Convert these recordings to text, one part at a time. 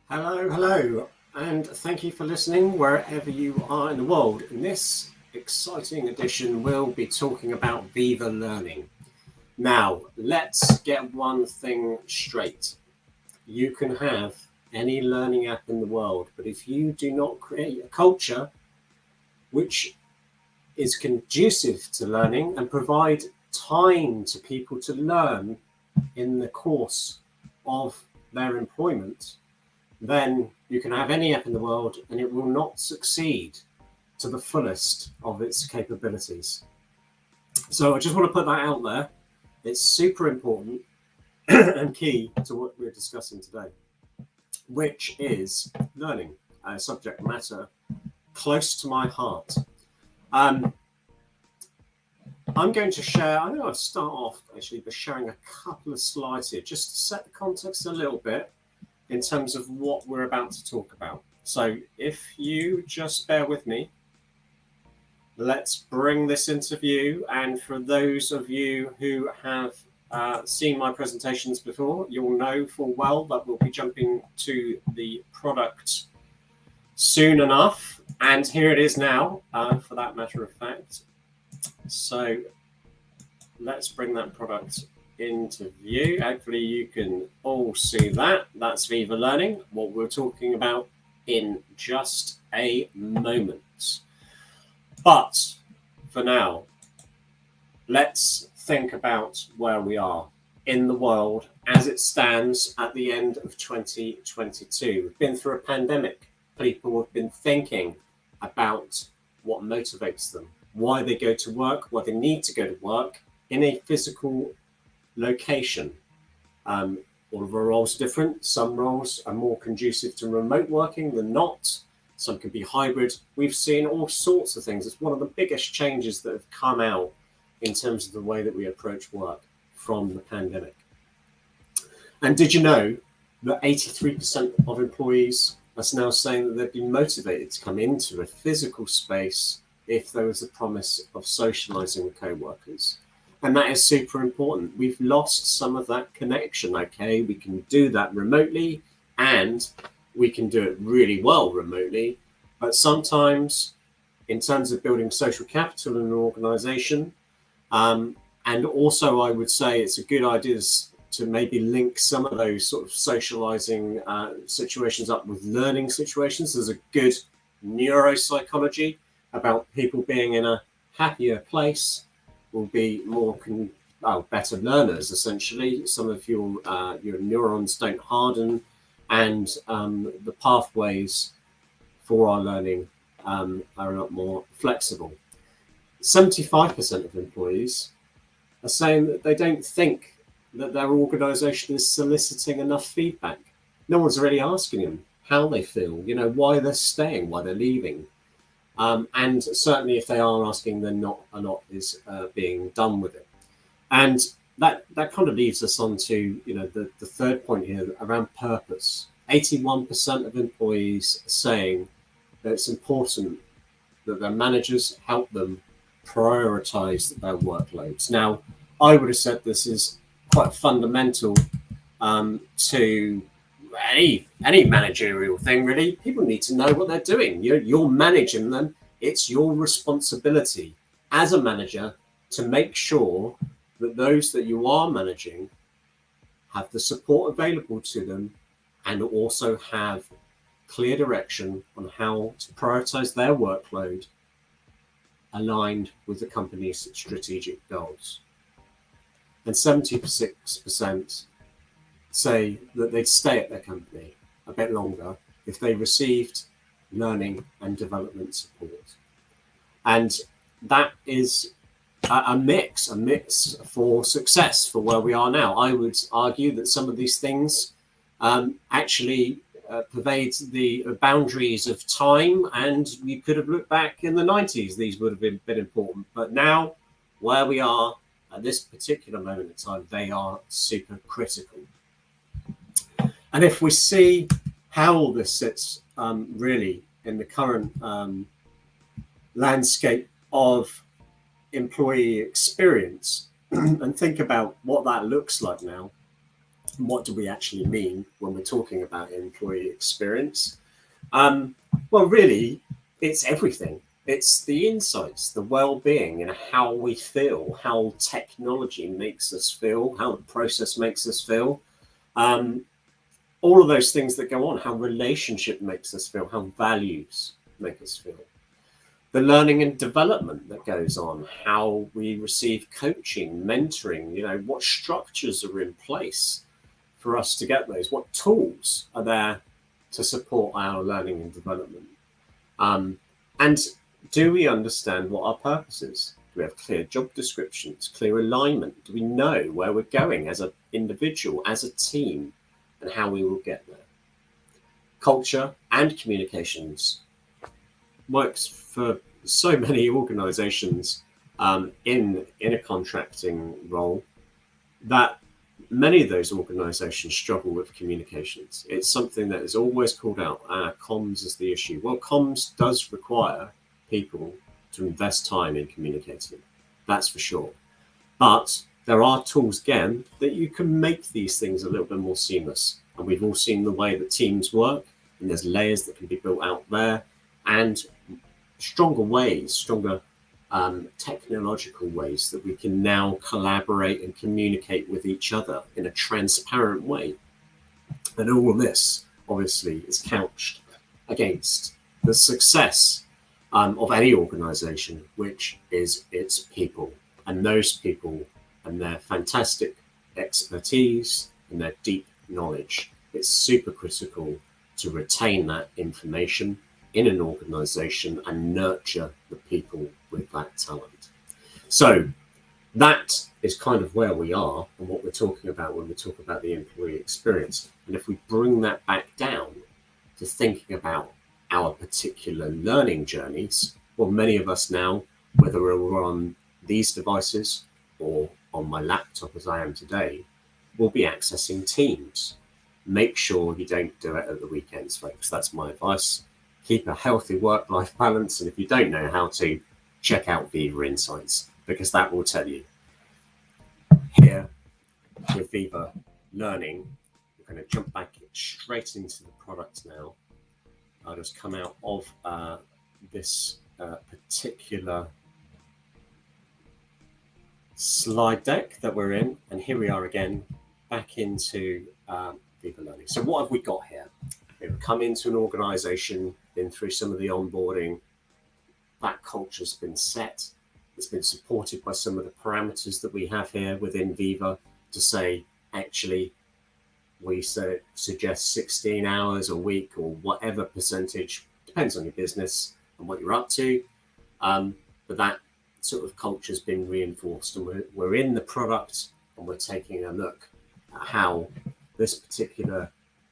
Hello, and thank you for listening wherever you are in the world. In this exciting edition, we'll be talking about Viva Learning. Now, let's get one thing straight. You can have any learning app in the world, but if you do not create a culture which is conducive to learning and provide time to people to learn in the course of their employment, then you can have any app in the world and it will not succeed to the fullest of its capabilities. So I just want to put that out there. It's super important and key to what we're discussing today, which is learning, a subject matter close to my heart. I'm going to share, I'm going to start off actually by sharing a couple of slides here, just to set the context a little bit in terms of what we're about to talk about. So if you just bear with me, let's bring this into view. And for those of you who have seen my presentations before, you'll know full well that we'll be jumping to the product soon enough. And here it is now, for that matter of fact. So let's bring that product into view. Hopefully you can all see that. That's Viva Learning, what we're talking about in just a moment. But for now, let's think about where we are in the world as it stands at the end of 2022. We've been through a pandemic. People have been thinking about what motivates them, why they go to work, why they need to go to work in a physical location. All of our roles are different. Some roles are more conducive to remote working than not. Some can be hybrid. We've seen all sorts of things. It's one of the biggest changes that have come out in terms of the way that we approach work from the pandemic. And did you know that 83% of employees are now saying that they've been motivated to come into a physical space if there was a promise of socializing with co-workers? And that is super important. We've lost some of that connection. Okay, we can do that remotely and we can do it really well remotely. But sometimes, in terms of building social capital in an organization, and also I would say it's a good idea to maybe link some of those sort of socializing situations up with learning situations. There's a good neuropsychology about people being in a happier place will be more better learners. Essentially, some of your neurons don't harden, and the pathways for our learning are a lot more flexible. 75% of employees are saying that they don't think that their organisation is soliciting enough feedback. No one's really asking them how they feel, why they're staying, why they're leaving. And certainly if they are asking, then not a lot is being done with it. And that kind of leads us on to, the third point here around purpose. 81% of employees are saying that it's important that their managers help them prioritize their workloads. Now, I would have said this is quite fundamental to any managerial thing, really. People need to know what they're doing. You're managing them. It's your responsibility as a manager to make sure that those that you are managing have the support available to them and also have clear direction on how to prioritize their workload aligned with the company's strategic goals. And 76% say that they'd stay at their company a bit longer if they received learning and development support. And that is a mix for success for where we are now. I would argue that some of these things actually pervade the boundaries of time, and you could have looked back in the 90s, these would have been important. But now, where we are at this particular moment in time, they are super critical. And if we see how all this sits really in the current landscape of employee experience and think about what that looks like now, what do we actually mean when we're talking about employee experience? Well, really, it's everything. It's the insights, the well-being, and how we feel, how technology makes us feel, how the process makes us feel. Um, all of those things that go on, how relationship makes us feel, how values make us feel. The learning and development that goes on, how we receive coaching, mentoring, what structures are in place for us to get those, what tools are there to support our learning and development. And do we understand what our purpose is? Do we have clear job descriptions, clear alignment? Do we know where we're going as an individual, as a team, and how we will get there? Culture and communications works for so many organizations in a contracting role that many of those organizations struggle with communications. It's something that is always called out. Comms is the issue. Well, comms does require people to invest time in communicating. That's for sure. But there are tools, again, that you can make these things a little bit more seamless. And we've all seen the way that teams work, and there's layers that can be built out there, and stronger ways, stronger technological ways that we can now collaborate and communicate with each other in a transparent way. And all of this, obviously, is couched against the success of any organization, which is its people. And those people and their fantastic expertise and their deep knowledge. It's super critical to retain that information in an organization and nurture the people with that talent. So that is kind of where we are and what we're talking about when we talk about the employee experience. And if we bring that back down to thinking about our particular learning journeys, well, many of us now, whether we're on these devices or on my laptop as I am today, will be accessing Teams. Make sure you don't do it at the weekends, folks. That's my advice. Keep a healthy work-life balance. And if you don't know how to, check out Viva Insights, because that will tell you. Here with Viva Learning, we're going to jump back straight into the product now. I'll just come out of this particular slide deck that we're in. And here we are again, back into Viva Learning. So what have we got here? We've come into an organization, been through some of the onboarding. That culture's been set. It's been supported by some of the parameters that we have here within Viva to say, actually, we suggest 16 hours a week or whatever percentage, depends on your business and what you're up to. But that sort of culture has been reinforced, and we're in the product and we're taking a look at how this particular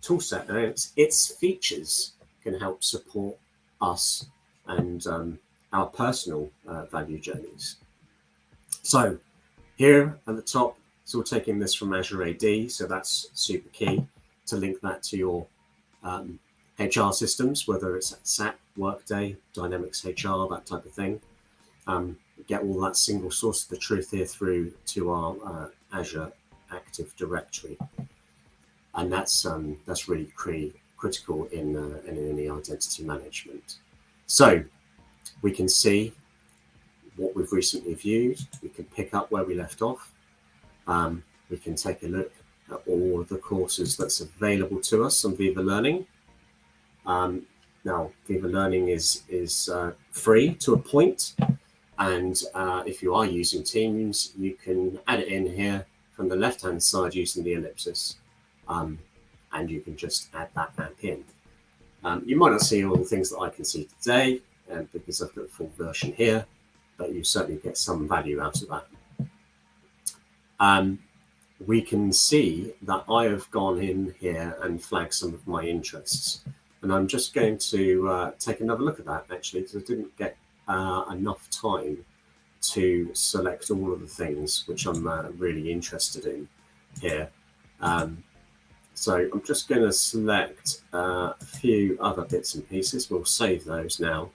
tool set and its features can help support us and our personal value journeys. So here at the top, it's all taking this from Azure AD, so that's super key to link that to your HR systems, whether it's SAP, Workday, Dynamics HR, that type of thing. Get all that single source of the truth here through to our Azure Active Directory, and that's really critical in any identity management. So we can see what we've recently viewed. We can pick up where we left off. We can take a look at all of the courses that's available to us on Viva Learning. Now, Viva Learning is free to a point, and if you are using Teams, you can add it in here from the left-hand side using the ellipsis, and you can just add that app in. You might not see all the things that I can see today, because I've got a full version here, but you certainly get some value out of that. We can see that I have gone in here and flagged some of my interests. And I'm just going to take another look at that, actually, because I didn't get enough time to select all of the things which I'm really interested in here. So I'm just going to select a few other bits and pieces. We'll save those now.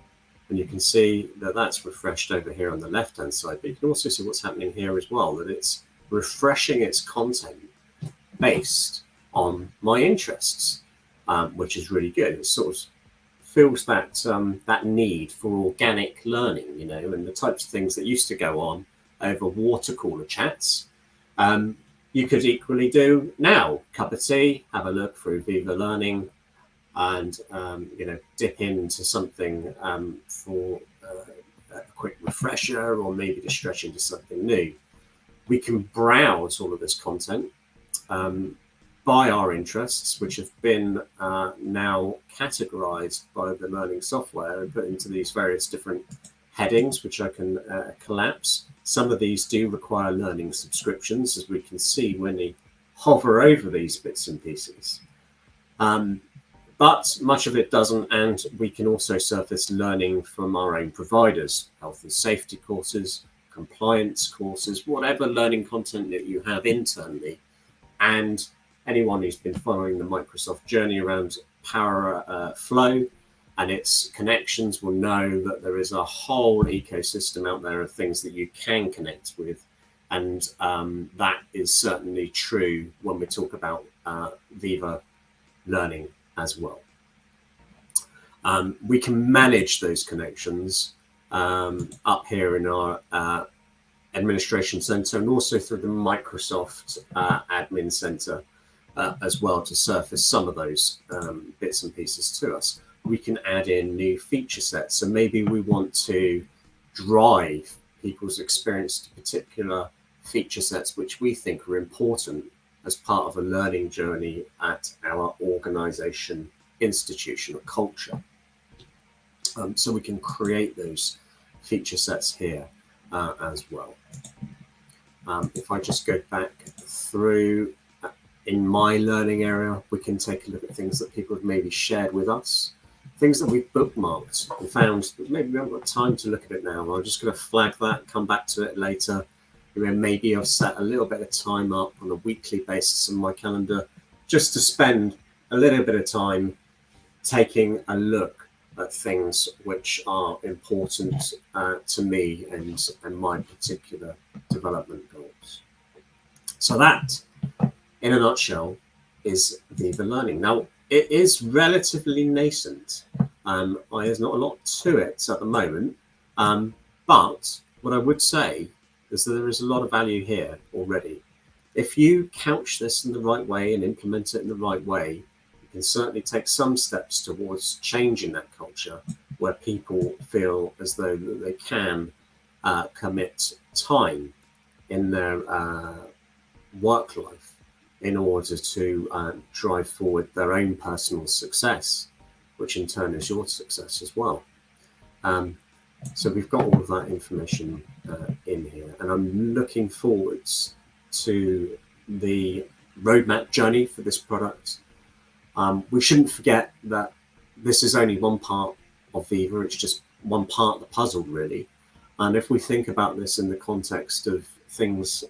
And you can see that that's refreshed over here on the left-hand side. But you can also see what's happening here as well, that it's refreshing its content based on my interests, which is really good. It sort of fills that need for organic learning, you know, and the types of things that used to go on over water cooler chats. You could equally do now. Cup of tea, have a look through Viva Learning, and you know, dip into something for a quick refresher, or maybe to stretch into something new. We can browse all of this content by our interests, which have been now categorized by the learning software and put into these various different headings, which I can collapse. Some of these do require learning subscriptions, as we can see when we hover over these bits and pieces. But much of it doesn't, and we can also surface learning from our own providers, health and safety courses, compliance courses, whatever learning content that you have internally. And anyone who's been following the Microsoft journey around Power Flow and its connections will know that there is a whole ecosystem out there of things that you can connect with. And that is certainly true when we talk about Viva Learning as well. We can manage those connections up here in our administration center, and also through the Microsoft admin center as well, to surface some of those bits and pieces to us. We can add in new feature sets. So maybe we want to drive people's experience to particular feature sets which we think are important as part of a learning journey at our organization, institution, or culture. So we can create those feature sets here as well. If I just go back through in my learning area, we can take a look at things that people have maybe shared with us, things that we've bookmarked and found, but maybe we haven't got time to look at it now. I'm just going to flag that, come back to it later. Maybe I've set a little bit of time up on a weekly basis in my calendar just to spend a little bit of time taking a look at things which are important to me and my particular development goals. So that, in a nutshell, is Viva Learning. Now, it is relatively nascent. There's not a lot to it at the moment, but what I would say is that there is a lot of value here already. If you couch this in the right way and implement it in the right way, you can certainly take some steps towards changing that culture where people feel as though they can commit time in their work life in order to drive forward their own personal success, which in turn is your success as well. So we've got all of that information in here, and I'm looking forwards to the roadmap journey for this product. We shouldn't forget that this is only one part of Viva. It's just one part of the puzzle, really. And if we think about this in the context of things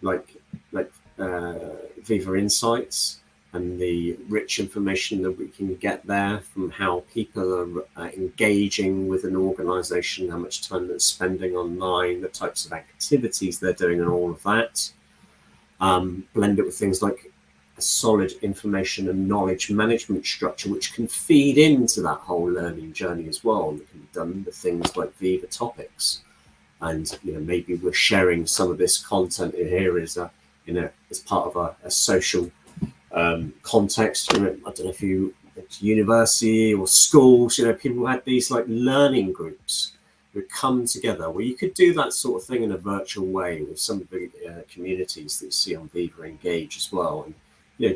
like Viva Insights and the rich information that we can get there from how people are engaging with an organization, how much time they're spending online, the types of activities they're doing, and all of that. Blend it with things like a solid information and knowledge management structure, which can feed into that whole learning journey as well. And it can be done with things like Viva Topics. And maybe we're sharing some of this content in here as part of a social context. I don't know if you went to university or schools, people had these like learning groups who come together where you could do that sort of thing in a virtual way with some of the communities that you see on Viva Engage as well, and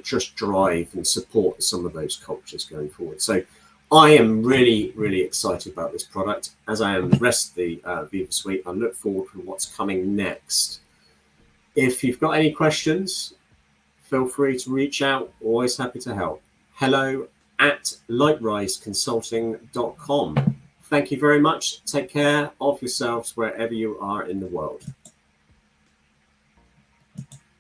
just drive and support some of those cultures going forward. So I am really, really excited about this product, as I am the rest of the Viva suite. I look forward to what's coming next. If you've got any questions, feel free to reach out. Always happy to help. hello@lightriseconsulting.com. Thank you very much. Take care of yourselves wherever you are in the world.